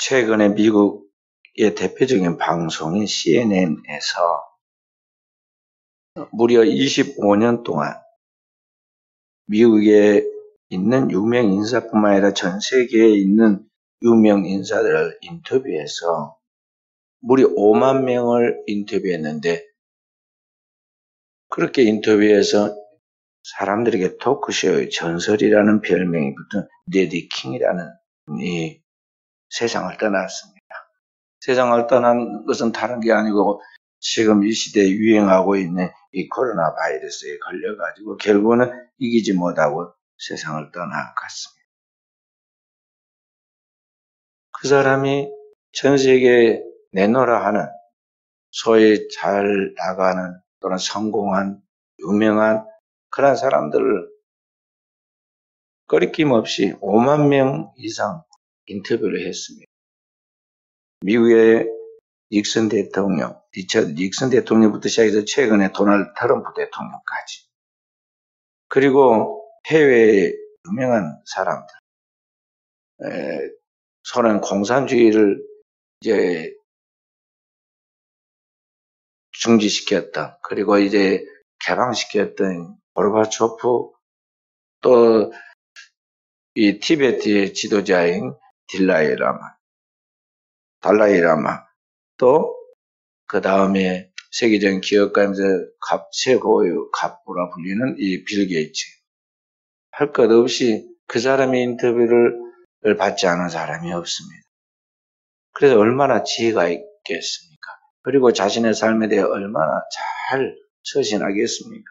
최근에 미국의 대표적인 방송인 CNN에서 무려 25년 동안 미국에 있는 유명 인사뿐만 아니라 전 세계에 있는 유명 인사들을 인터뷰해서 무려 5만 명을 인터뷰했는데, 그렇게 인터뷰해서 사람들에게 토크쇼의 전설이라는 별명이 붙은 레디 킹이라는 분이 세상을 떠났습니다. 세상을 떠난 것은 다른 게 아니고 지금 이 시대에 유행하고 있는 이 코로나 바이러스에 걸려가지고 결국은 이기지 못하고 세상을 떠나갔습니다. 그 사람이 전 세계에 내놓으라 하는 소위 잘 나가는 또는 성공한 유명한 그런 사람들을 거리낌 없이 5만 명 이상 인터뷰를 했습니다. 미국의 닉슨 대통령, 리처드 닉슨 대통령부터 시작해서 최근에 도널드 트럼프 대통령까지, 그리고 해외의 유명한 사람들, 소련 공산주의를 이제 중지시켰던, 그리고 이제 개방시켰던 고르바초프, 또 이 티베트의 지도자인 달라이 라마, 또 그 다음에 세계적인 기업가면서 최고의 갑부라 불리는 이 빌 게이츠, 할 것 없이 그 사람의 인터뷰를 받지 않은 사람이 없습니다. 그래서 얼마나 지혜가 있겠습니까? 그리고 자신의 삶에 대해 얼마나 잘 처신하겠습니까?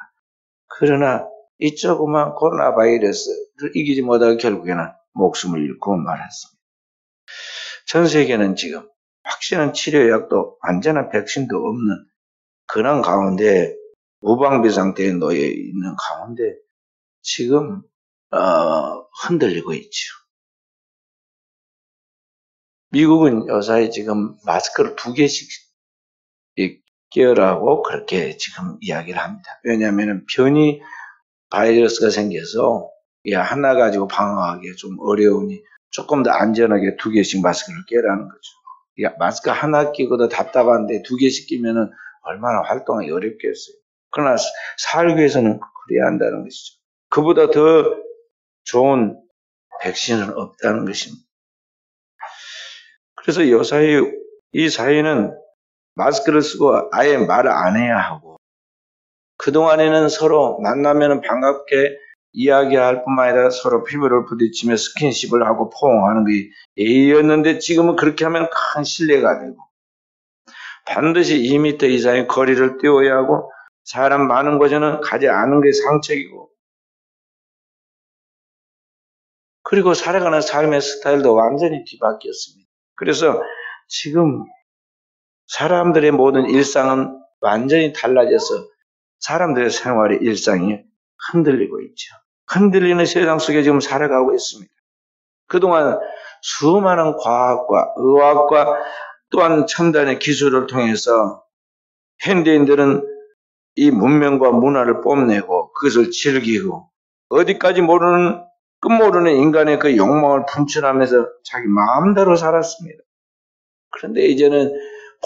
그러나 이 조그만 코로나 바이러스를 이기지 못하고 결국에는 목숨을 잃고 말았습니다. 전 세계는 지금 확실한 치료약도 완전한 백신도 없는 그런 가운데, 무방비 상태에 놓여 있는 가운데 지금 흔들리고 있죠. 미국은 요사이 지금 마스크를 2개씩 끼우라고 그렇게 지금 이야기를 합니다. 왜냐하면 변이 바이러스가 생겨서 하나 가지고 방어하기 좀 어려우니 조금 더 안전하게 2개씩 마스크를 끼라는 거죠. 마스크 하나 끼고도 답답한데 2개씩 끼면은 얼마나 활동하기 어렵겠어요. 그러나 살기 위해서는 그래야 한다는 것이죠. 그보다 더 좋은 백신은 없다는 것입니다. 그래서 이 사회는 마스크를 쓰고 아예 말을 안 해야 하고, 그동안에는 서로 만나면 반갑게 이야기할 뿐만 아니라 서로 피부를 부딪히며 스킨십을 하고 포옹하는 게 예의였는데, 지금은 그렇게 하면 큰 신뢰가 되고 반드시 2m 이상의 거리를 띄워야 하고, 사람 많은 곳에는 가지 않은 게 상책이고, 그리고 살아가는 삶의 스타일도 완전히 뒤바뀌었습니다. 그래서 지금 사람들의 모든 일상은 완전히 달라져서 사람들의 생활의 일상이 흔들리고 있죠. 흔들리는 세상 속에 지금 살아가고 있습니다. 그동안 수많은 과학과 의학과 또한 첨단의 기술을 통해서 현대인들은 이 문명과 문화를 뽐내고 그것을 즐기고, 어디까지 모르는 끝모르는 인간의 그 욕망을 분출하면서 자기 마음대로 살았습니다. 그런데 이제는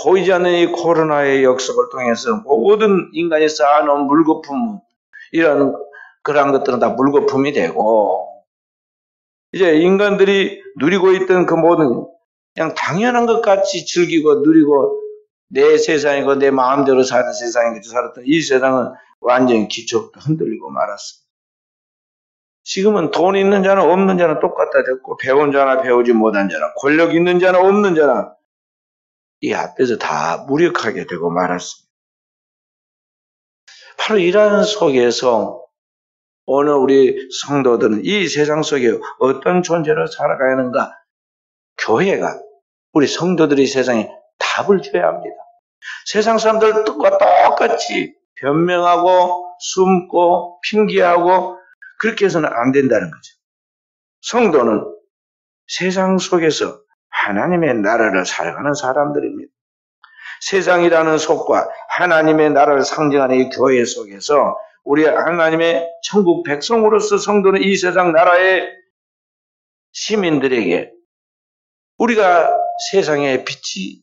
보이지 않는 이 코로나의 역습을 통해서 모든 인간이 쌓아놓은 물거품, 이런 그러한 것들은 다 물거품이 되고, 이제 인간들이 누리고 있던 그 모든 그냥 당연한 것 같이 즐기고 누리고 내 세상이고 내 마음대로 사는 세상이고 살았던 이 세상은 완전히 기초부터 흔들리고 말았습니다. 지금은 돈 있는 자나 없는 자나 똑같다 됐고, 배운 자나 배우지 못한 자나, 권력 있는 자나 없는 자나 이 앞에서 다 무력하게 되고 말았습니다. 바로 이러한 속에서 오늘 우리 성도들은 이 세상 속에 어떤 존재로 살아가야 하는가? 교회가, 우리 성도들이 세상에 답을 줘야 합니다. 세상 사람들과 똑같이 변명하고 숨고 핑계하고 그렇게 해서는 안 된다는 거죠. 성도는 세상 속에서 하나님의 나라를 살아가는 사람들입니다. 세상이라는 속과 하나님의 나라를 상징하는 이 교회 속에서 우리 하나님의 천국 백성으로서 성도는 이 세상 나라의 시민들에게 우리가 세상의 빛이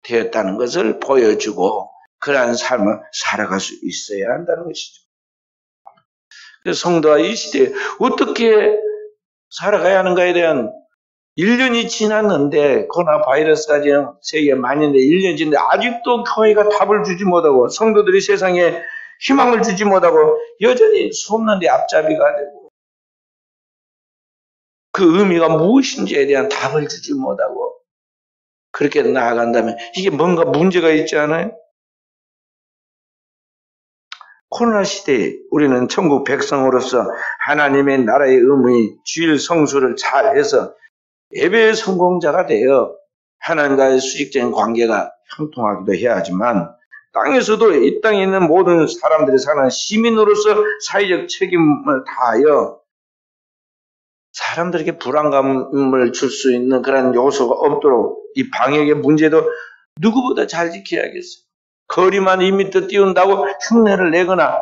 되었다는 것을 보여주고 그러한 삶을 살아갈 수 있어야 한다는 것이죠. 그래서 성도와 이 시대에 어떻게 살아가야 하는가에 대한 1년이 지났는데 코로나 바이러스가 지금 세계에蔓延돼 1년이 지났는데 아직도 교회가 답을 주지 못하고 성도들이 세상에 희망을 주지 못하고 여전히 수없는 데 앞잡이가 되고 그 의미가 무엇인지에 대한 답을 주지 못하고 그렇게 나아간다면 이게 뭔가 문제가 있지 않아요? 코로나 시대에 우리는 천국 백성으로서 하나님의 나라의 의무인 주일 성수를 잘해서 예배의 성공자가 되어 하나님과의 수직적인 관계가 형통하기도 해야 하지만 땅에서도 이 땅에 있는 모든 사람들이 사는 시민으로서 사회적 책임을 다하여 사람들에게 불안감을 줄 수 있는 그런 요소가 없도록 이 방역의 문제도 누구보다 잘 지켜야겠어요. 거리만 2m 띄운다고 흉내를 내거나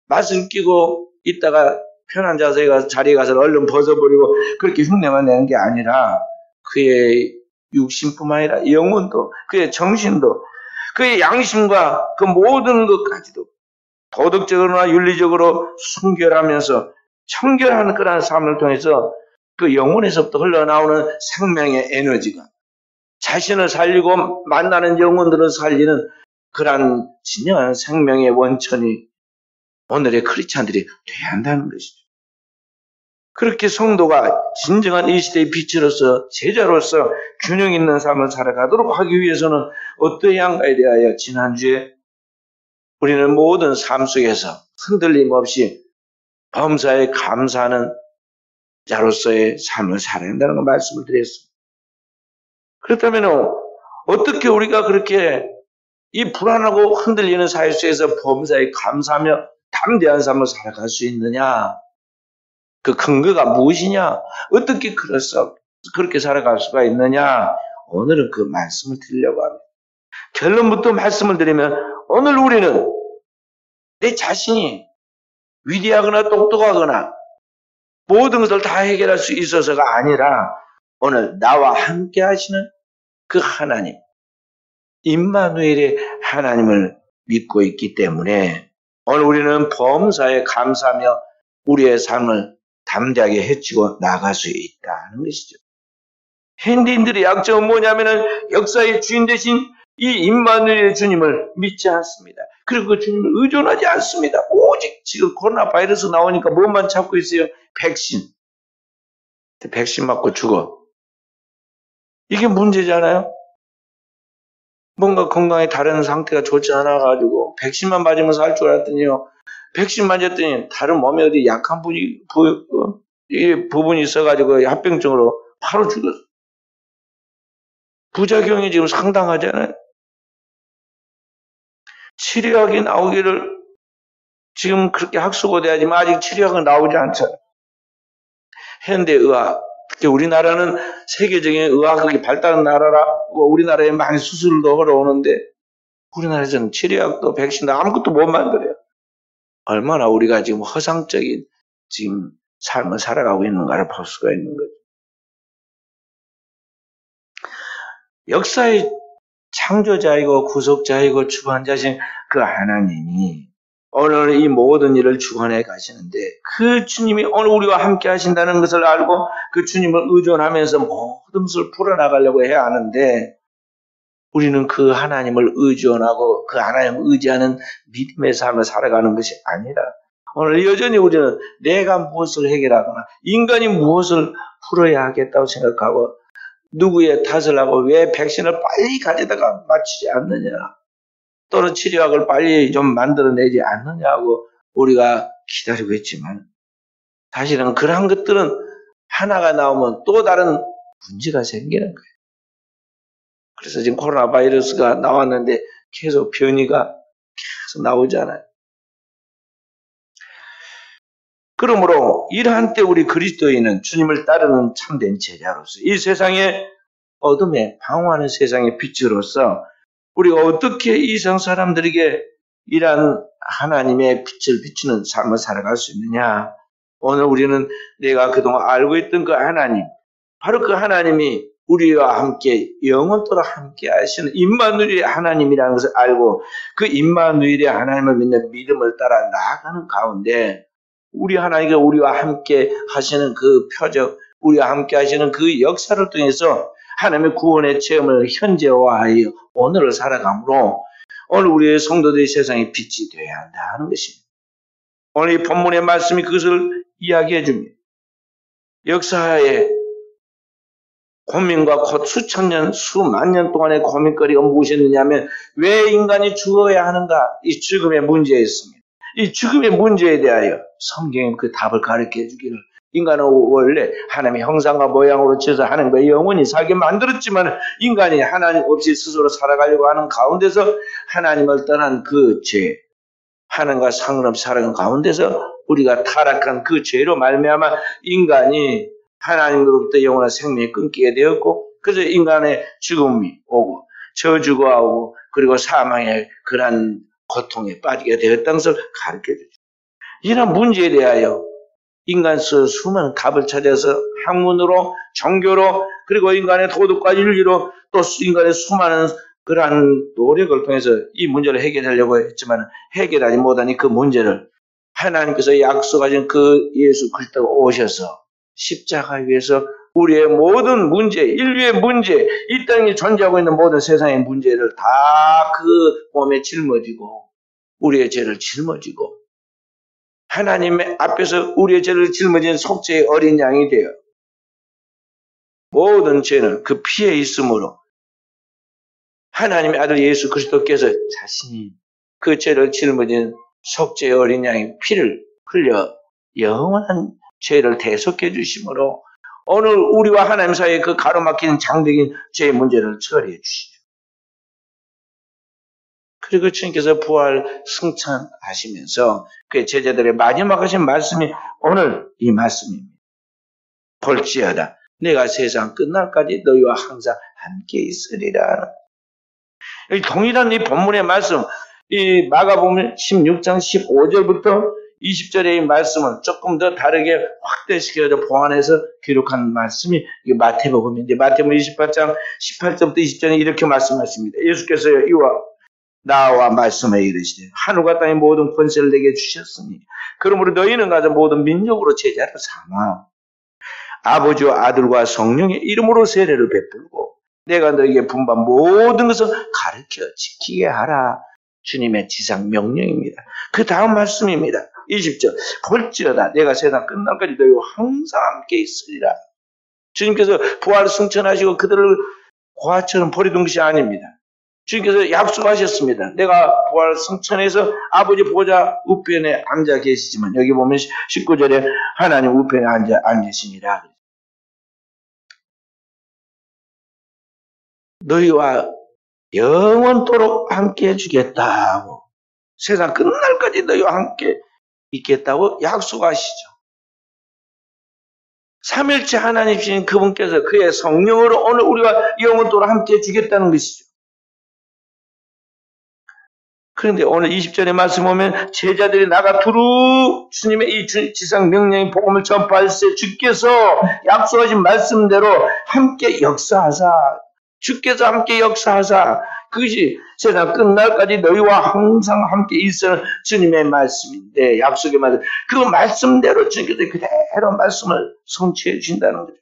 마스크를 끼고 있다가 편한 자리에 가서 얼른 벗어버리고 그렇게 흉내만 내는 게 아니라 그의 육신뿐만 아니라 영혼도 그의 정신도 그의 양심과 그 모든 것까지도 도덕적으로나 윤리적으로 순결하면서 청결하는 그런 삶을 통해서 그 영혼에서부터 흘러나오는 생명의 에너지가 자신을 살리고 만나는 영혼들을 살리는 그러한 진정한 생명의 원천이 오늘의 크리스찬들이 돼야 한다는 것이죠. 그렇게 성도가 진정한 이 시대의 빛으로서 제자로서 균형 있는 삶을 살아가도록 하기 위해서는 어떠해야 한가에 대하여 지난주에 우리는 모든 삶 속에서 흔들림 없이 범사에 감사하는 자로서의 삶을 살아야 한다는 걸 말씀을 드렸습니다. 그렇다면 어떻게 우리가 그렇게 이 불안하고 흔들리는 사회 속에서 범사에 감사하며 담대한 삶을 살아갈 수 있느냐? 그 근거가 무엇이냐? 어떻게 그렇게 살아갈 수가 있느냐? 오늘은 그 말씀을 드리려고 합니다. 결론부터 말씀을 드리면 오늘 우리는 내 자신이 위대하거나 똑똑하거나 모든 것을 다 해결할 수 있어서가 아니라 오늘 나와 함께 하시는 그 하나님, 임마누엘의 하나님을 믿고 있기 때문에 오늘 우리는 범사에 감사하며 우리의 삶을 담대하게 헤치고 나갈 수 있다는 것이죠. 현대인들의 약점은 뭐냐면은 역사의 주인 되신 이 임마누엘의 주님을 믿지 않습니다. 그리고 그 주님을 의존하지 않습니다. 오직 지금 코로나 바이러스 나오니까 뭐만 찾고 있어요? 백신. 백신 맞고 죽어. 이게 문제잖아요. 뭔가 건강에 다른 상태가 좋지 않아가지고 백신만 맞으면서 할 줄 알았더니요. 백신 맞았더니 다른 몸에 어디 약한 부분이 있어가지고 합병증으로 바로 죽었어. 부작용이 지금 상당하잖아요. 치료약이 나오기를 지금 그렇게 학수고대하지만 아직 치료약은 나오지 않잖아요. 현대의학, 특히 우리나라는 세계적인 의학이 발달한 나라라고 우리나라에 많이 수술도 하러 오는데 우리나라에서는 치료약도 백신도 아무것도 못 만들어요. 얼마나 우리가 지금 허상적인 지금 삶을 살아가고 있는가를 볼 수가 있는 거죠. 역사의 창조자이고 구속자이고 주관자신 그 하나님이 오늘 이 모든 일을 주관해 가시는데 그 주님이 오늘 우리와 함께 하신다는 것을 알고 그 주님을 의존하면서 모든 것을 풀어나가려고 해야 하는데 우리는 그 하나님을 의존하고 그 하나님을 의지하는 믿음의 삶을 살아가는 것이 아니라 오늘 여전히 우리는 내가 무엇을 해결하거나 인간이 무엇을 풀어야 하겠다고 생각하고 누구의 탓을 하고 왜 백신을 빨리 가져다가 맞추지 않느냐 또는 치료약을 빨리 좀 만들어내지 않느냐고 우리가 기다리고 있지만 사실은 그러한 것들은 하나가 나오면 또 다른 문제가 생기는 거예요. 그래서 지금 코로나 바이러스가 나왔는데 계속 변이가 계속 나오잖아요. 그러므로 이러한 때 우리 그리스도인은 주님을 따르는 참된 제자로서 이 세상의 어둠에 방황하는 세상의 빛으로서 우리가 어떻게 이 세상 사람들에게 이러한 하나님의 빛을 비추는 삶을 살아갈 수 있느냐. 오늘 우리는 내가 그동안 알고 있던 그 하나님, 바로 그 하나님이 우리와 함께 영원토록 함께 하시는 임마누엘의 하나님이라는 것을 알고 그 임마누엘의 하나님을 믿는 믿음을 따라 나아가는 가운데 우리 하나님과 우리와 함께 하시는 그 표적, 우리와 함께 하시는 그 역사를 통해서 하나님의 구원의 체험을 현재화하여 오늘을 살아가므로 오늘 우리의 성도들이 세상에 빛이 되어야 한다는 것입니다. 오늘 이 본문의 말씀이 그것을 이야기해 줍니다. 역사의 고민과 곧 수천 년, 수만 년 동안의 고민거리가 무엇이었느냐면 왜 인간이 죽어야 하는가? 이 죽음의 문제에 있습니다. 이 죽음의 문제에 대하여 성경이 그 답을 가르쳐 주기를 인간은 원래 하나님의 형상과 모양으로 지어서 하나님과 영원히 살게 만들었지만 인간이 하나님 없이 스스로 살아가려고 하는 가운데서 하나님을 떠난 그 죄, 하나님과 상관없이 살아가는 가운데서 우리가 타락한 그 죄로 말미암아 인간이 하나님으로부터 영원한 생명이 끊기게 되었고 그래서 인간의 죽음이 오고 저주가 오고 그리고 사망의 그러한 고통에 빠지게 되었다는 것을 가르쳐주죠. 이런 문제에 대하여 인간서 수많은 답을 찾아서 학문으로 종교로 그리고 인간의 도덕과 윤리로 또 인간의 수많은 그러한 노력을 통해서 이 문제를 해결하려고 했지만 해결하지 못하니 그 문제를 하나님께서 약속하신 그 예수 그리스도가 오셔서 십자가 위에서 우리의 모든 문제, 인류의 문제, 이 땅에 존재하고 있는 모든 세상의 문제를 다 그 몸에 짊어지고 우리의 죄를 짊어지고 하나님의 앞에서 우리의 죄를 짊어진 속죄의 어린 양이 되어 모든 죄는 그 피에 있으므로 하나님의 아들 예수 그리스도께서 자신이 그 죄를 짊어진 속죄의 어린 양의 피를 흘려 영원한 죄를 대속해 주심으로 오늘 우리와 하나님 사이의 그 가로막힌 장벽인 죄의 문제를 처리해 주시죠. 그리고 주님께서 부활 승천하시면서 그 제자들의 마지막 하신 말씀이 오늘 이 말씀입니다. 볼지어다 내가 세상 끝날까지 너희와 항상 함께 있으리라. 이 동일한 이 본문의 말씀, 이 마가복음 16장 15절부터 20절의 말씀은 조금 더 다르게 확대시켜서 보완해서 기록한 말씀이 마태복음인데 마태복음 28장 18절부터 20절에 이렇게 말씀하십니다. 예수께서 이와 나와 말씀에 이르시되 하늘과 땅의 모든 권세를 내게 주셨으니 그러므로 너희는 가서 모든 민족으로 제자를 삼아 아버지와 아들과 성령의 이름으로 세례를 베풀고 내가 너희에게 분반 모든 것을 가르쳐 지키게 하라. 주님의 지상 명령입니다. 그 다음 말씀입니다. 20절 볼지어다 내가 세상 끝날까지 너희와 항상 함께 있으리라. 주님께서 부활 승천하시고 그들을 고아처럼 버려둔 것이 아닙니다. 주님께서 약속하셨습니다. 내가 부활 승천해서 아버지 보좌 우편에 앉아 계시지만 여기 보면 19절에 하나님 우편에 앉으시니라. 너희와 영원토록 함께 해주겠다고 세상 끝날까지 너희와 함께 있겠다고 약속하시죠. 삼일째 하나님이신 그분께서 그의 성령으로 오늘 우리와 영원토록 함께 해주겠다는 것이죠. 그런데 오늘 20절의 말씀 보면 제자들이 나가 두루 주님의 이 지상 명령의 복음을 전파할 때 주께서 약속하신 말씀대로 함께 역사하사 주께서 함께 역사하사 그것이 세상 끝날까지 너희와 항상 함께 있을 주님의 말씀인데 약속의 말씀 그 말씀대로 주님께서 그대로 말씀을 성취해 주신다는 거죠.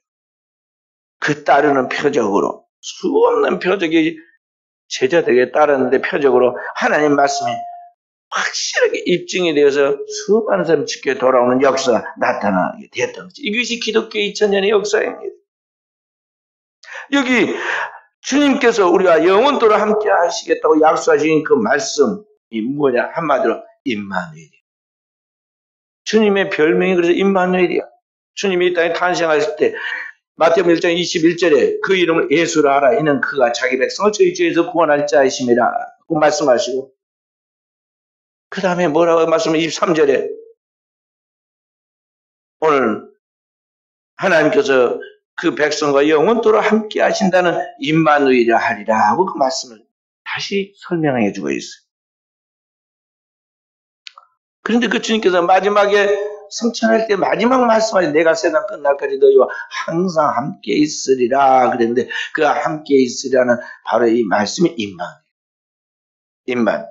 그 따르는 표적으로 수없는 표적이 제자들에게 따르는데 표적으로 하나님 말씀이 확실하게 입증이 되어서 수많은 사람이 지켜 돌아오는 역사가 나타나게 되었던 거죠. 이것이 기독교의 2000년의 역사입니다. 여기 주님께서 우리와 영원토록 함께 하시겠다고 약속하신 그 말씀이 뭐냐? 한마디로 임마누엘이야. 주님의 별명이 그래서 임마누엘이야. 주님이 이 땅에 탄생하실 때 마태복음 1장 21절에 그 이름을 예수라 하라. 이는 그가 자기 백성을 저희 죄에서 구원할 자이심이라. 그 말씀하시고 그 다음에 뭐라고 말씀을 23절에 오늘 하나님께서 그 백성과 영원토록 함께 하신다는 임마누엘이라 하리라 하고 그 말씀을 다시 설명해 주고 있어요. 그런데 그 주님께서 마지막에 승천할 때 마지막 말씀하신 내가 세상 끝날까지 너희와 항상 함께 있으리라 그랬는데 그 함께 있으리라는 바로 이 말씀이 임만.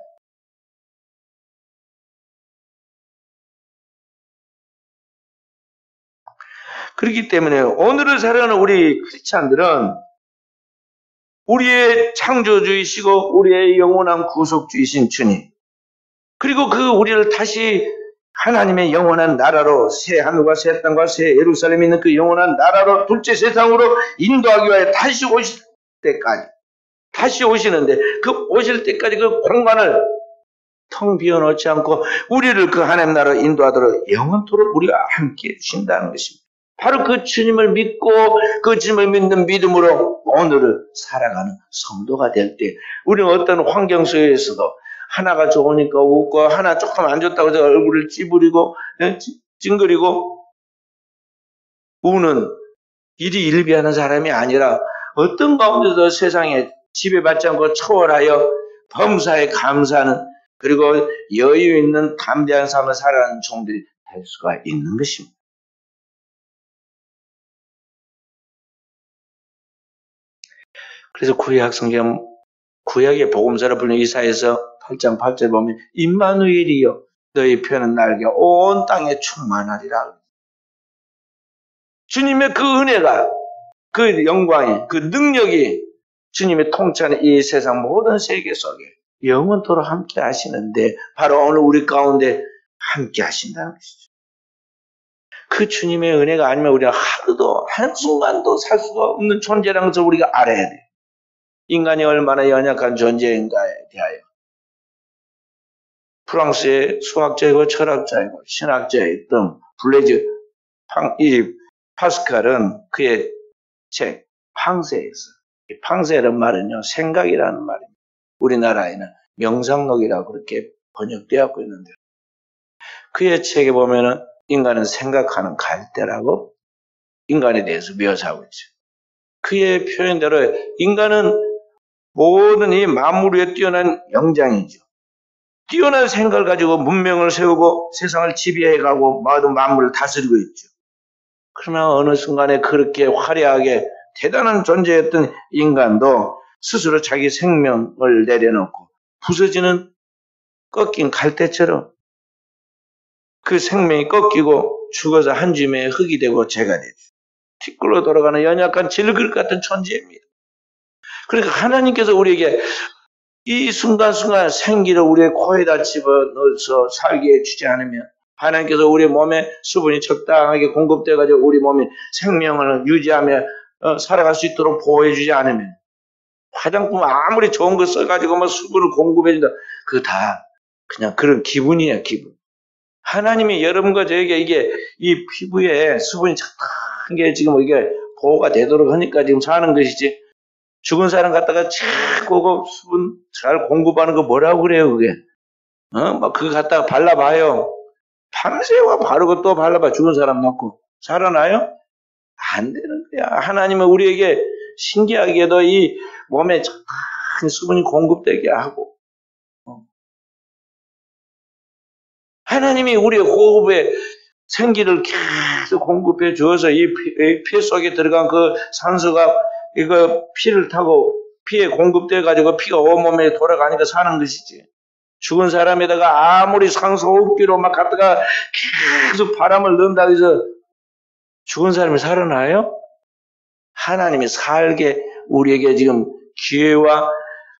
그렇기 때문에 오늘을 살아가는 우리 크리스찬들은 우리의 창조주이시고 우리의 영원한 구속주이신 주님, 그리고 그 우리를 다시 하나님의 영원한 나라로, 새 하늘과 새 땅과 새 예루살렘이 있는 그 영원한 나라로, 둘째 세상으로 인도하기 위하여 다시 오실 때까지, 다시 오시는데 그 오실 때까지 그 공간을 텅 비워놓지 않고 우리를 그 하나님 나라로 인도하도록 영원토록 우리가 함께 해주신다는 것입니다. 바로 그 주님을 믿고 그 주님을 믿는 믿음으로 오늘을 살아가는 성도가 될 때 우리는 어떤 환경 속에서도 하나가 좋으니까 웃고 하나 조금 안 좋다고 해서 얼굴을 찌푸리고 찡그리고 우는 일이 일비하는 사람이 아니라 어떤 가운데서 세상에 지배받지 않고 초월하여 범사에 감사하는, 그리고 여유 있는 담대한 삶을 살아가는 종들이 될 수가 있는 것입니다. 그래서 구약 성경, 구약의 복음서를 부르는 이사야서 8장 8절 보면 임마누엘이여 너희 펴는 날개 온 땅에 충만하리라. 주님의 그 은혜가, 그 영광이, 그 능력이 주님의 통치하는 이 세상 모든 세계 속에 영원토록 함께 하시는데 바로 오늘 우리 가운데 함께 하신다는 것이죠. 그 주님의 은혜가 아니면 우리가 하루도 한순간도 살 수가 없는 존재라는 것을 우리가 알아야 돼요. 인간이 얼마나 연약한 존재인가에 대하여 프랑스의 수학자이고 철학자이고 신학자였던 블레즈 이 파스칼은 그의 책 팡세에서, 팡세라는 말은요 생각이라는 말입니다. 우리나라에는 명상록이라고 그렇게 번역되었고 있는데요. 그의 책에 보면은 인간은 생각하는 갈대라고 인간에 대해서 묘사하고 있죠. 그의 표현대로 인간은 모든 이 만물 위에 뛰어난 영장이죠. 뛰어난 생각을 가지고 문명을 세우고 세상을 지배해가고 모든 만물을 다스리고 있죠. 그러나 어느 순간에 그렇게 화려하게 대단한 존재였던 인간도 스스로 자기 생명을 내려놓고 부서지는 꺾인 갈대처럼 그 생명이 꺾이고 죽어서 한 줌의 흙이 되고 재가 되죠. 티끌로 돌아가는 연약한 질그릇 같은 존재입니다. 그러니까 하나님께서 우리에게 이 순간순간 생기를 우리의 코에다 집어넣어서 살게 해주지 않으면, 하나님께서 우리 몸에 수분이 적당하게 공급돼가지고 우리 몸이 생명을 유지하며 살아갈 수 있도록 보호해주지 않으면, 화장품 아무리 좋은 거 써가지고 뭐 수분을 공급해준다, 그거 다 그냥 그런 기분이에요, 기분. 하나님이 여러분과 저에게 이게 이 피부에 수분이 적당한 게 지금 이게 보호가 되도록 하니까 지금 사는 것이지, 죽은 사람 갖다가 자꾸 수분 잘 공급하는 거 뭐라고 그래요, 그게? 막 그거 갖다가 발라봐요. 밤새워 바르고 또 발라봐. 죽은 사람 놓고. 살아나요? 안 되는 거야. 하나님은 우리에게 신기하게도 이 몸에 적당히 수분이 공급되게 하고, 하나님이 우리의 호흡에 생기를 계속 공급해 주어서 이 피 속에 들어간 그 산소가 이거 피를 타고 피에 공급돼 가지고 피가 온몸에 돌아가니까 사는 것이지. 죽은 사람에다가 아무리 산소 호흡기로 막 갖다가 계속 바람을 넣는다고 해서 죽은 사람이 살아나요? 하나님이 살게 우리에게 지금 기회와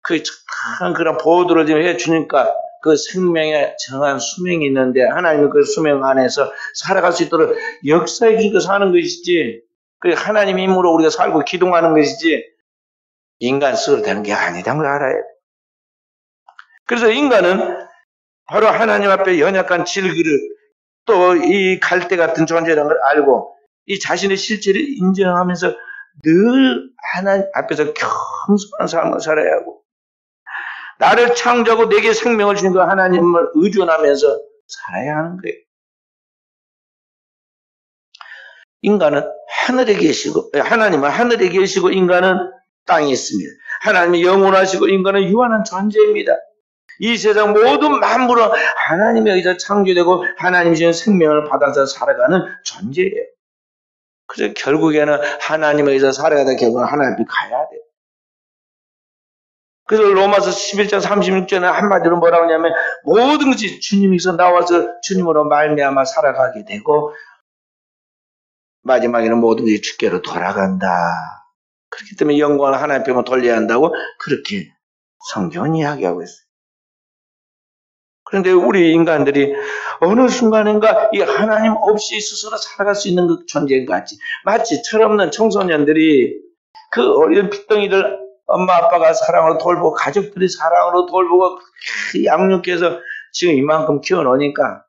그 착한 그런 보호들을 지금 해주니까 그 생명에 정한 수명이 있는데 하나님은 그 수명 안에서 살아갈 수 있도록 역사해 주니까 사는 것이지, 그 하나님의 힘으로 우리가 살고 기동하는 것이지 인간 스스로 되는 게 아니다는 걸 알아야 돼. 그래서 인간은 바로 하나님 앞에 연약한 질그릇, 또 이 갈대 같은 존재라는 걸 알고 이 자신의 실체를 인정하면서 늘 하나님 앞에서 겸손한 삶을 살아야 하고, 나를 창조하고 내게 생명을 주신 그 하나님을 의존하면서 살아야 하는 거예요. 인간은 하늘에 계시고, 하나님은 하늘에 계시고 인간은 땅에 있습니다. 하나님이 영원하시고 인간은 유한한 존재입니다. 이 세상 모든 만물은 하나님에 의해서 창조되고 하나님이 주신 생명을 받아서 살아가는 존재예요. 그래서 결국에는 하나님에 의해서 살아가다 결국은 하나님 앞에 가야 돼요. 그래서 로마서 11장 36절에 한마디로 뭐라고 하냐면 모든 것이 주님에서 나와서 주님으로 말미암아 살아가게 되고 마지막에는 모든 것이 주께로 돌아간다. 그렇기 때문에 영광을 하나님 앞에만 돌려야 한다고 그렇게 성경은 이야기하고 있어요. 그런데 우리 인간들이 어느 순간인가 이 하나님 없이 스스로 살아갈 수 있는 그 존재인 것 같지. 마치 철없는 청소년들이 그 어린 핏덩이들 엄마 아빠가 사랑으로 돌보고 가족들이 사랑으로 돌보고 양육해서 지금 이만큼 키워놓으니까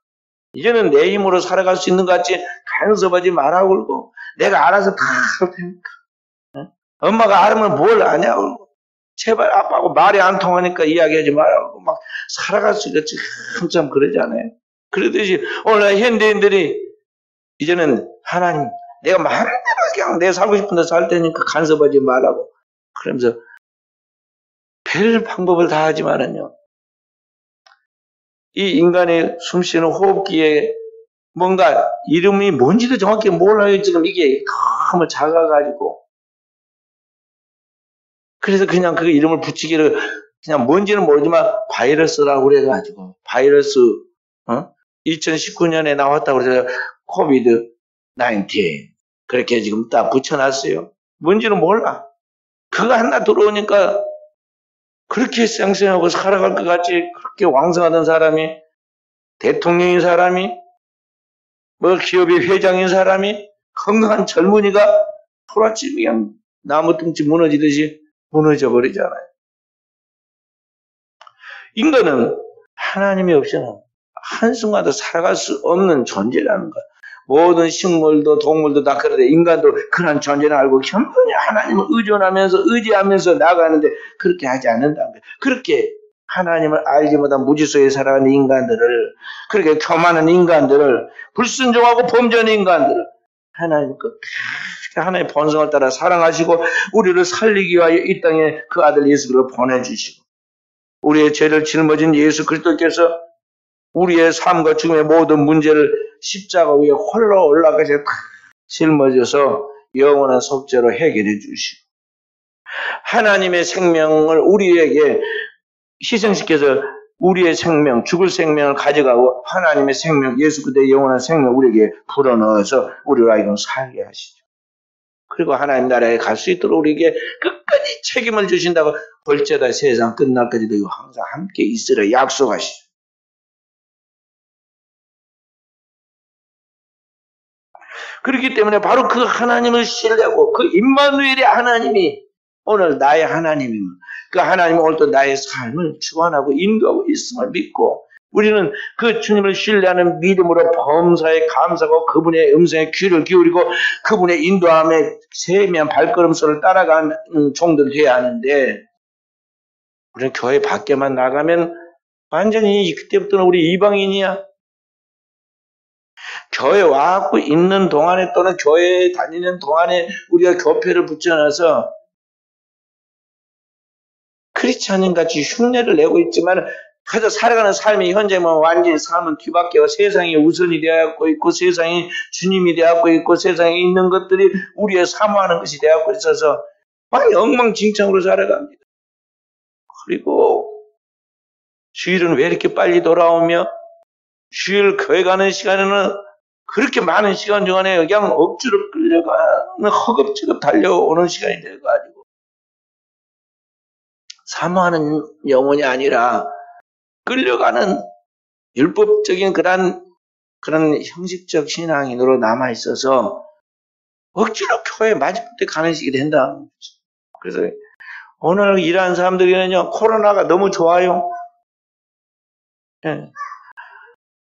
이제는 내 힘으로 살아갈 수 있는 것 같이 간섭하지 말라고 그러고 내가 알아서 다 할 테니까 엄마가 알면 뭘 아냐고 제발 아빠하고 말이 안 통하니까 이야기하지 말라고 막 살아갈 수 있겠지. 한참 그러잖아요. 그러듯이 오늘 현대인들이 이제는 하나님 내가 마음대로 그냥 내가 살고 싶은 데 살 테니까 간섭하지 말라고 그러면서 별 방법을 다 하지만은요. 이 인간의 숨쉬는 호흡기에 뭔가 이름이 뭔지도 정확히 몰라요. 지금 이게 너무 작아가지고. 그래서 그냥 그 이름을 붙이기를 그냥 뭔지는 모르지만 바이러스라고 그래가지고 바이러스 2019년에 나왔다고 그래서 코비드 19 그렇게 지금 딱 붙여놨어요. 뭔지는 몰라. 그거 하나 들어오니까 그렇게 쌩쌩하고 살아갈 것 같이 그렇게 왕성하던 사람이 대통령인 사람이 뭐 기업의 회장인 사람이 건강한 젊은이가 토라치 그냥 나무 뚱치 무너지듯이 무너져 버리잖아요. 인간은 하나님이 없이는 한순간도 살아갈 수 없는 존재라는 거예요. 모든 식물도 동물도 다 그런데 인간도 그런 존재를 알고 현존히 하나님을 의지하면서 나가는데 그렇게 하지 않는다는 거예요. 그렇게 하나님을 알지 못한 무지소에 살아가는 인간들을 그렇게 교만한 인간들을 불순종하고 범죄하는 인간들을 하나님 끝까지 하나님의 본성을 따라 사랑하시고 우리를 살리기 위하여 이 땅에 그 아들 예수를 보내주시고 우리의 죄를 짊어진 예수 그리스도께서 우리의 삶과 죽음의 모든 문제를 십자가 위에 홀로 올라가서 다 짊어져서 영원한 속죄로 해결해 주시고 하나님의 생명을 우리에게 희생시켜서 우리의 생명, 죽을 생명을 가져가고 하나님의 생명, 예수 그리스도의 영원한 생명 우리에게 불어넣어서 우리로 하여금 살게 하시죠. 그리고 하나님 나라에 갈 수 있도록 우리에게 끝까지 책임을 주신다고 벌죄다 세상 끝날까지도 항상 함께 있으라 약속하시죠. 그렇기 때문에 바로 그 하나님을 신뢰하고 그 임마누엘의 하나님이 오늘 나의 하나님이면 그 하나님은 오늘 또 나의 삶을 주관하고 인도하고 있음을 믿고 우리는 그 주님을 신뢰하는 믿음으로 범사에 감사하고 그분의 음성에 귀를 기울이고 그분의 인도함에 세미한 발걸음소를 따라가는 종들 되어야 하는데 우리는 교회 밖에만 나가면 완전히 그때부터는 우리 이방인이야. 교회 와갖고 있는 동안에 또는 교회에 다니는 동안에 우리가 교패를 붙여놔서 크리스찬인 같이 흉내를 내고 있지만 그저 살아가는 삶이 현재 뭐 완전히 삶은 뒤바뀌어 세상이 우선이 되어갖고 있고 세상이 주님이 되어갖고 있고 세상에 있는 것들이 우리의 사모하는 것이 되어갖고 있어서 많이 엉망진창으로 살아갑니다. 그리고 주일은 왜 이렇게 빨리 돌아오며 주일 교회 가는 시간에는 그렇게 많은 시간 동안에 그냥 억지로 끌려가는 허겁지겁 달려오는 시간이 돼가지고 사모하는 영혼이 아니라 끌려가는 율법적인 그런 형식적 신앙인으로 남아있어서 억지로 교회 마지막 때 가는 식이 된다. 그래서 오늘 일하는 사람들이는요, 코로나가 너무 좋아요.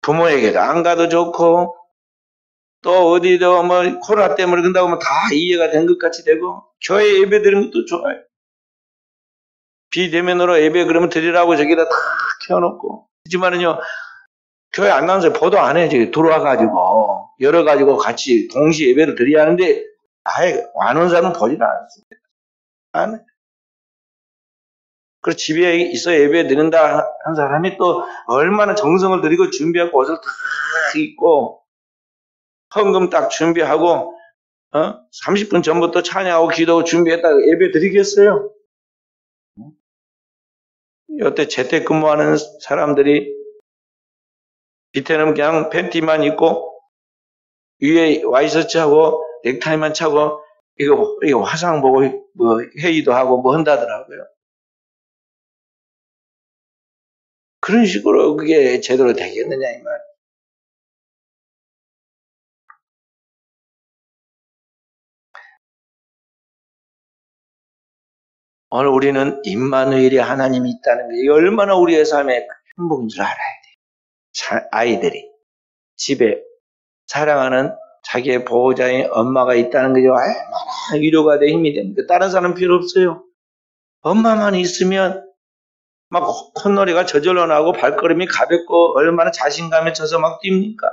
부모에게도 안 가도 좋고, 또 어디도 뭐 코로나 때문에 그런다고 하면 다 이해가 된 것 같이 되고, 교회 예배 드리는 것도 좋아요. 비대면으로 예배 그러면 드리라고 저기다 다 켜놓고. 하지만은요, 교회 안 나가서 보도 안 해. 저기 들어와가지고, 열어가지고 같이 동시에 예배를 드려야 하는데, 아예 안 온 사람은 보지도 않습니다. 안 해. 그 집에 있어 예배 드린다 한 사람이 또 얼마나 정성을 들이고 준비하고 옷을 딱 입고 헌금 딱 준비하고 30분 전부터 찬양하고 기도하고 준비했다 예배 드리겠어요? 여태 재택근무하는 사람들이 밑에는 그냥 팬티만 입고 위에 와이셔츠하고 넥타이만 차고 이거 화상 보고 뭐 회의도 하고 뭐 한다더라고요. 그런 식으로 그게 제대로 되겠느냐 이 말. 오늘 우리는 임마누엘이 하나님이 있다는 게 얼마나 우리의 삶의 행복인 줄 알아야 돼. 아이들이 집에 사랑하는 자기의 보호자인 엄마가 있다는 게 얼마나 위로가 돼 힘이 됩니까? 다른 사람 필요 없어요. 엄마만 있으면 막 콧노래가 저절로 나고 발걸음이 가볍고 얼마나 자신감에 젖어 막 뜁니까?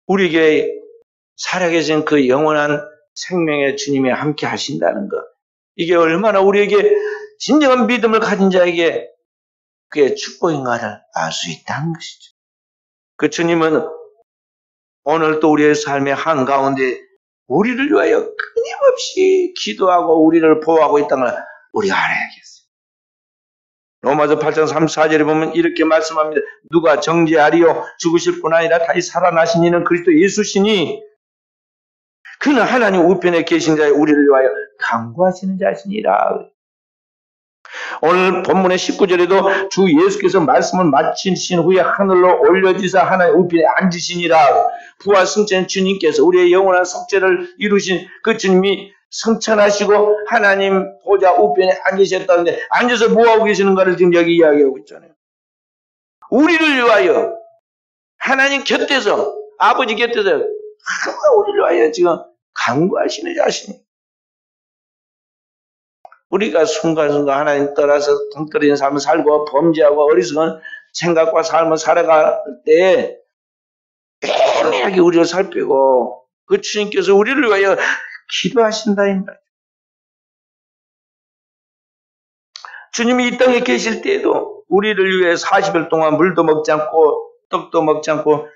우리에게 살아계신 그 영원한 생명의 주님이 함께 하신다는 것. 이게 얼마나 우리에게 진정한 믿음을 가진 자에게 그게 축복인가를 알 수 있다는 것이죠. 그 주님은 오늘 또 우리의 삶의 한가운데 우리를 위하여 끊임없이 기도하고 우리를 보호하고 있다는 걸 우리가 알아야겠어요. 로마서 8장 34절에 보면 이렇게 말씀합니다. 누가 정죄하리요? 죽으실 뿐 아니라 다시 살아나신 이는 그리스도 예수시니 그는 하나님 우편에 계신 자의 우리를 위하여 간구하시는 자시니라. 오늘 본문의 19절에도 주 예수께서 말씀을 마치신 후에 하늘로 올려지사 하나님 우편에 앉으시니라. 부활 승천 주님께서 우리의 영원한 속죄를 이루신 그 주님이 성천하시고 하나님 보좌 우편에 앉으셨다는데 앉아서 뭐하고 계시는가를 지금 여기 이야기하고 있잖아요. 우리를 위하여 하나님 곁에서 아버지 곁에서 항상 우리를 위하여 지금 간구하시는 자신이. 우리가 순간순간 하나님 떠나서 덩떨어진 삶을 살고 범죄하고 어리석은 생각과 삶을 살아갈 때 애매하게 우리를 살피고 그 주님께서 우리를 위하여 기도하신다 이 말. 주님이 이 땅에 계실 때에도 우리를 위해 40일 동안 물도 먹지 않고 떡도 먹지 않고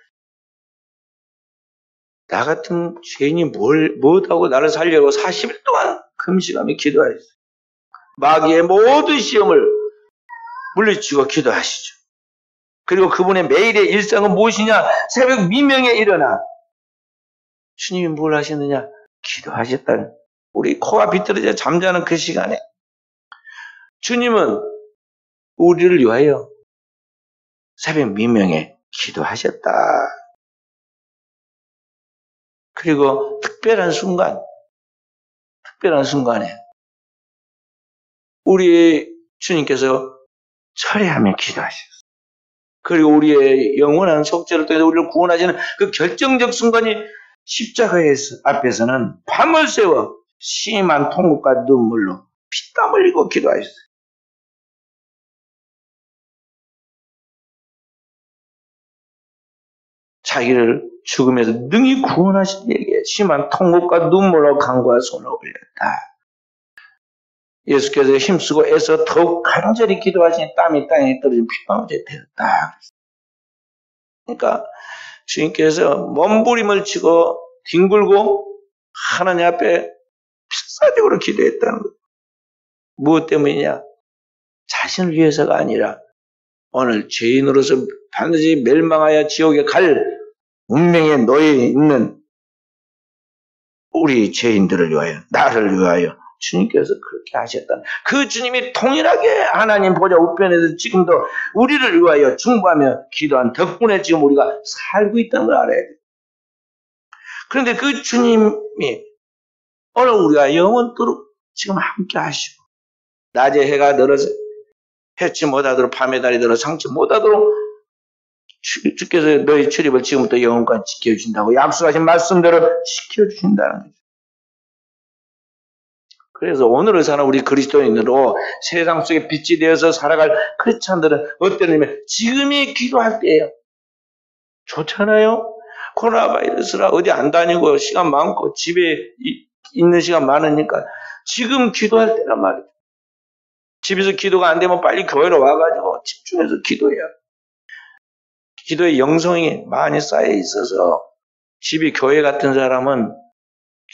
나 같은 죄인이 무엇하고 나를 살려고 40일 동안 금식하며 기도하셨어요. 마귀의 모든 시험을 물리치고 기도하시죠. 그리고 그분의 매일의 일상은 무엇이냐? 새벽 미명에 일어나 주님이 뭘 하셨느냐? 기도하셨다는. 우리 코가 비틀어져 잠자는 그 시간에 주님은 우리를 위하여 새벽 미명에 기도하셨다. 그리고 특별한 순간에 우리 주님께서 철회하며 기도하셨어요. 그리고 우리의 영원한 속죄를 통해서 우리를 구원하시는 그 결정적 순간이 십자가의 앞에서는 밤을 새워 심한 통곡과 눈물로 피땀 흘리고 기도하셨어요. 자기를 죽음에서 능히 구원하신 이에게 심한 통곡과 눈물로 간구와 손을 올렸다. 예수께서 힘쓰고 애써 더욱 간절히 기도하시니 땀이 땅에 떨어진 핏방울이 되었다. 그러니까 주님께서 몸부림을 치고 뒹굴고 하나님 앞에 필사적으로 기도했다는 거예요. 무엇 때문이냐? 자신을 위해서가 아니라 오늘 죄인으로서 반드시 멸망하여 지옥에 갈 운명에 놓여 있는 우리 죄인들을 위하여, 나를 위하여 주님께서 그렇게 하셨다. 그 주님이 동일하게 하나님 보좌 우편에서 지금도 우리를 위하여 중보하며 기도한 덕분에 지금 우리가 살고 있다는 걸 알아야 돼요. 그런데 그 주님이 오늘 우리가 영원토록 지금 함께 하시고 낮에 해가 늘어서 해치 못하도록 밤에 달이 들어 상치 못하도록 주께서 너희 출입을 지금부터 영원까지 지켜주신다고 약속하신 말씀대로 지켜주신다는 거죠. 그래서 오늘을 사는 우리 그리스도인으로 세상 속에 빛이 되어서 살아갈 크리스찬들은 어떠냐면 지금이 기도할 때예요. 좋잖아요. 코로나 바이러스라 어디 안 다니고 시간 많고 집에 있는 시간 많으니까 지금 기도할 때란 말이에요. 집에서 기도가 안 되면 빨리 교회로 와가지고 집중해서 기도해야. 기도의 영성이 많이 쌓여 있어서 집이 교회 같은 사람은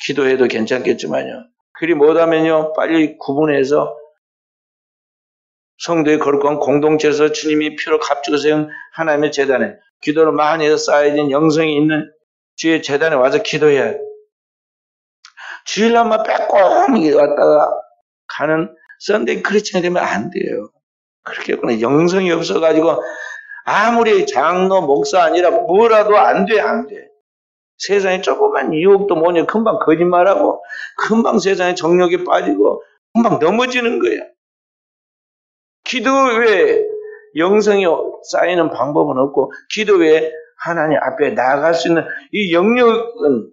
기도해도 괜찮겠지만요. 그리 못하면요, 빨리 구분해서 성도의 거룩한 공동체에서 주님이 피로 값주고 세운 하나님의 제단에 기도를 많이 해서 쌓여진 영성이 있는 주의 제단에 와서 기도해야 해요. 주일날만 빼꼼히 왔다가 가는 썬데이 크리스천이 되면 안 돼요. 그렇게 영성이 없어가지고 아무리 장로, 목사 아니라 뭐라도 안 돼, 안 돼. 세상에 조그만 유혹도 뭐냐, 금방 거짓말하고, 금방 세상에 정욕에 빠지고, 금방 넘어지는 거야. 기도 외에 영성이 쌓이는 방법은 없고, 기도 외에 하나님 앞에 나아갈 수 있는 이 영역은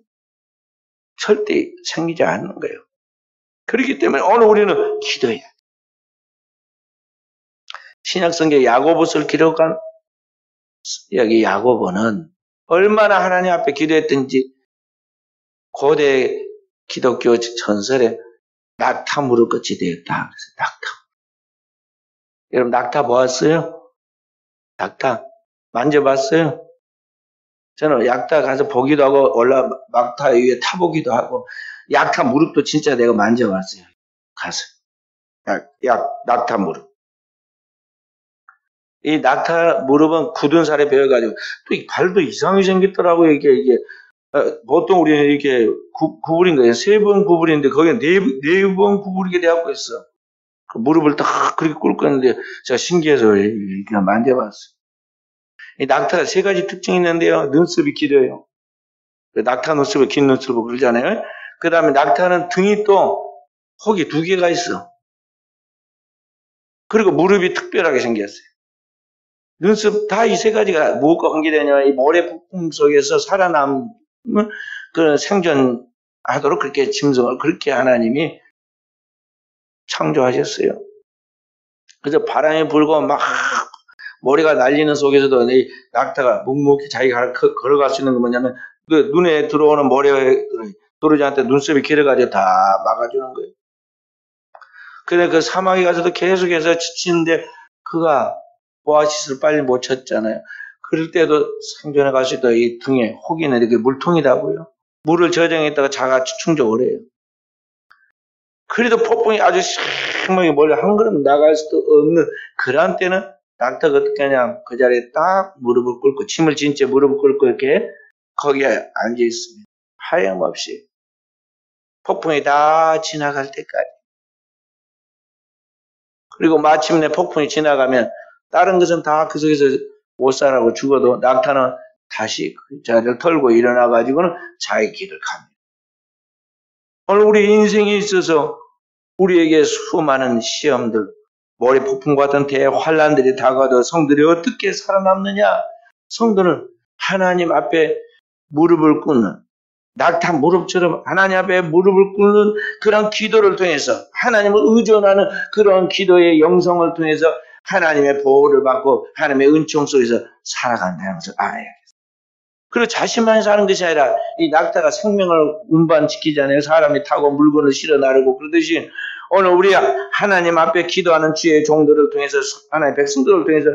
절대 생기지 않는 거예요. 그렇기 때문에 오늘 우리는 기도해야 돼. 신약성경 야고보서를 기록한 여기 야고보는 얼마나 하나님 앞에 기도했든지 고대 기독교 전설에 낙타 무릎같이 되었다. 그래서 낙타. 여러분 낙타 보았어요? 낙타 만져봤어요? 저는 낙타 가서 보기도 하고 낙타 위에 타보기도 하고 낙타 무릎도 진짜 내가 만져봤어요. 가서 낙타 무릎. 이 낙타 무릎은 굳은 살에 베어가지고 또 이 발도 이상하게 생겼더라고요. 이게 보통 우리는 이렇게 구부린 거예요. 3번 구부리는데 거기는 4번 구부리게 되고 있어. 그 무릎을 딱 그렇게 꿇고 있는데 제가 신기해서 이렇게 만져봤어요. 이 낙타가 3가지 특징이 있는데요. 눈썹이 길어요. 낙타 눈썹을 긴 눈썹을 그러잖아요. 그 다음에 낙타는 등이 또 혹이 2개가 있어. 그리고 무릎이 특별하게 생겼어요. 눈썹 다 이 3가지가 무엇과 관계되냐면 이 모래 폭풍 속에서 살아남은 그런 생존하도록 그렇게 짐승을 그렇게 하나님이 창조하셨어요. 그래서 바람이 불고 막 모래가 날리는 속에서도 이 낙타가 묵묵히 자기가 걸어갈 수 있는 건 뭐냐면 그 눈에 들어오는 모래에 들어오지 않게 눈썹이 길어가지고 다 막아주는 거예요. 근데 그 사막에 가서도 계속해서 지치는데 그가 오아시스를 빨리 못 쳤잖아요. 그럴 때도 생존해 갈 수 있도록 이 등에 혹이는 이렇게 물통이라고요. 물을 저장했다가 자가 충족을 해요. 그래도 폭풍이 아주 심하게 멀리 한 걸음 나갈 수도 없는 그런 때는 낙타가 어떻게 하냐, 그 자리에 딱 무릎을 꿇고 침을 진 채 무릎을 꿇고 이렇게 거기에 앉아 있습니다. 하염없이 폭풍이 다 지나갈 때까지. 그리고 마침내 폭풍이 지나가면 다른 것은 다 그 속에서 못 살아고 죽어도 낙타는 다시 그 자리를 털고 일어나가지고는 자기 길을 갑니다. 오늘 우리 인생에 있어서 우리에게 수많은 시험들, 모래 폭풍과 같은 대환란들이 다가도 성들이 어떻게 살아남느냐? 성도는 하나님 앞에 무릎을 꿇는, 낙타 무릎처럼 하나님 앞에 무릎을 꿇는 그런 기도를 통해서 하나님을 의존하는 그런 기도의 영성을 통해서 하나님의 보호를 받고 하나님의 은총 속에서 살아간다는 것을 알아야 돼요. 그리고 자신만이 사는 것이 아니라 이 낙타가 생명을 운반시키잖아요. 사람이 타고 물건을 실어 나르고 그러듯이 오늘 우리 하나님 앞에 기도하는 주의 종들을 통해서 하나님의 백성들을 통해서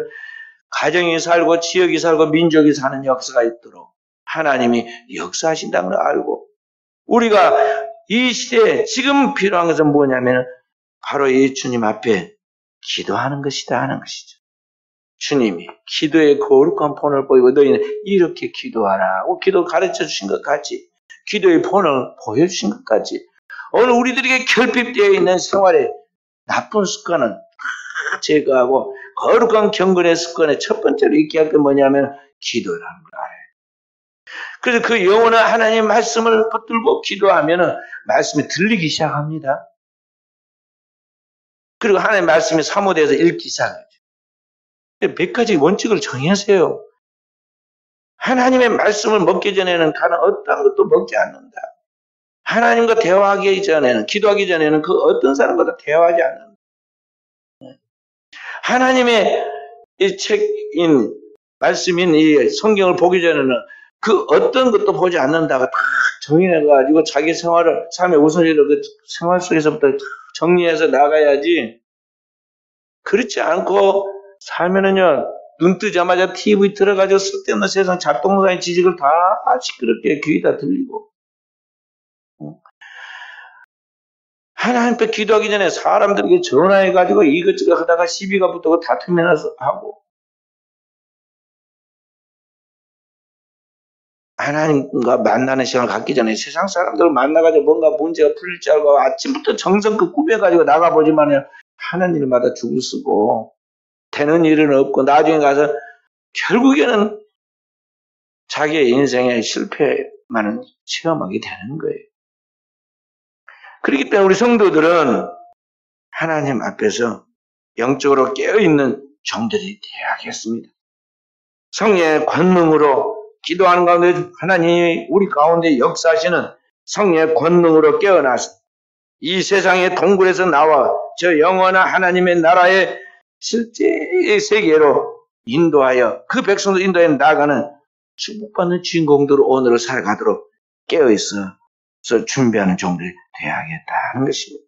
가정이 살고 지역이 살고 민족이 사는 역사가 있도록 하나님이 역사하신다는 걸 알고 우리가 이 시대에 지금 필요한 것은 뭐냐면 바로 이 주님 앞에 기도하는 것이다 하는 것이죠. 주님이 기도의 거룩한 본을 보이고 너희는 이렇게 기도하라. 기도 가르쳐 주신 것 같이 기도의 본을 보여주신 것 같이 오늘 우리들에게 결핍되어 있는 생활의 나쁜 습관은 다 제거하고 거룩한 경건의 습관에 첫 번째로 있게 할 게 뭐냐면 기도라는 걸 알아요. 그래서 그 영혼은 하나님의 말씀을 붙들고 기도하면 말씀이 들리기 시작합니다. 그리고 하나님의 말씀이 사모돼서 읽기 시작하죠. 몇 가지 원칙을 정하세요. 하나님의 말씀을 먹기 전에는 다른 어떤 것도 먹지 않는다. 하나님과 대화하기 전에는, 기도하기 전에는 그 어떤 사람과도 대화하지 않는다. 하나님의 이 책인, 말씀인 이 성경을 보기 전에는 그 어떤 것도 보지 않는다가 다 정리해가지고 자기 생활을, 삶의 우선순위를 그 생활 속에서부터 정리해서 나가야지 그렇지 않고 살면은요, 눈 뜨자마자 TV 들어가지고 쓸데없는 세상 잡동사니 지식을 다 시끄럽게 귀에다 들리고. 하나님께 기도하기 전에 사람들에게 전화해가지고 이것저것 하다가 시비가 붙고 다툼이나 하고. 하나님과 만나는 시간을 갖기 전에 세상 사람들을 만나가지고 뭔가 문제가 풀릴 줄 알고 아침부터 정성껏 꾸며가지고 나가보지만 하는 일마다 죽을 쓰고 되는 일은 없고 나중에 가서 결국에는 자기의 인생의 실패만은 체험하게 되는 거예요. 그렇기 때문에 우리 성도들은 하나님 앞에서 영적으로 깨어있는 종들이 되어야겠습니다. 성령의 권능으로 기도하는 가운데 하나님이 우리 가운데 역사하시는 성령의 권능으로 깨어나서 이 세상의 동굴에서 나와 저 영원한 하나님의 나라의 실제의 세계로 인도하여 그 백성들 인도해 나아가는 축복받는 주인공들로 오늘을 살아가도록 깨어있어 준비하는 종들이 되어야겠다는 것입니다.